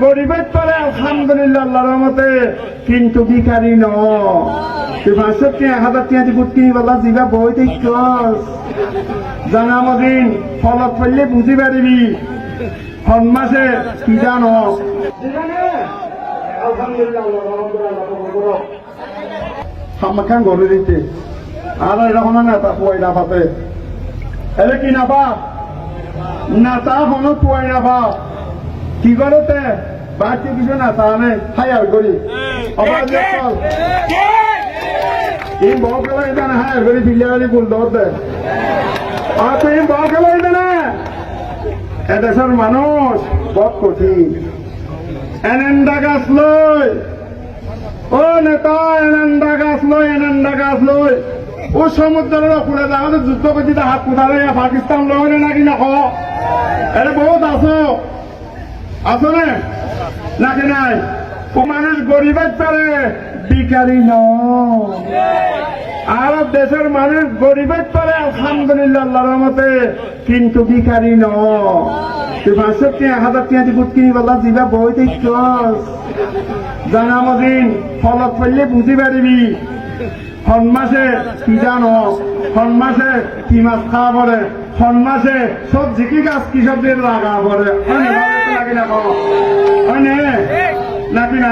গরিবের পরে আলহামদুলিল্লাহ আল্লাহর রহমতে কিন্তু ভিখারি ন তুই 500 টাকা 1000 টাকা দিয়ে বুট কিনি বলা জিবা বই দেখছ জানামদিন ফলত পড়লে বুঝি পারিবি কোন মাসে কি জানো আলহামদুলিল্লাহ আল্লাহর রহমতে আমাকে গড়ে দিতে আর এরকম নেতা পুয়াই না পাতে এলে কি না পা নেতা কোনো পুয়াই না পা কি করতে বাকি কিছু না তাহলে হায়ার করি এই বল খেলা এটা না হায়ার করি ফিলিয়ারি গোল ধরতে আর তুই বল খেলা এটা না এদেশের মানুষ বহুত কঠিন এনেন্দা গাছ লই ও নেতা এনেন্দা গাছ লই ও সমুদ্রের ওপরে আমাদের যুদ্ধ করছি হাত কোথায় পাকিস্তান লয় নাকি না এটা বহুত আছো নাকি নাই ও মানুষ গরিবের পারে ভিখারি ন আর দেশের মানুষ গরিবের পারে আলহামদুলিল্লাহ আল্লাহর রহমতে কিন্তু ভিখারি ন তুই 500 টাকা 1000 টাকা দিয়ে বুট কিনি বলা জিবা বই দেখছ জানামদিন ফলত পড়লে বুঝি পারিবি কোন মাসে কি জানো কোন মাসে কি মাছ খাওয়া পড়ে কোন মাসে সবজি কি গাছ কি সবজির লাগা পড়ে নাকি না নাকি না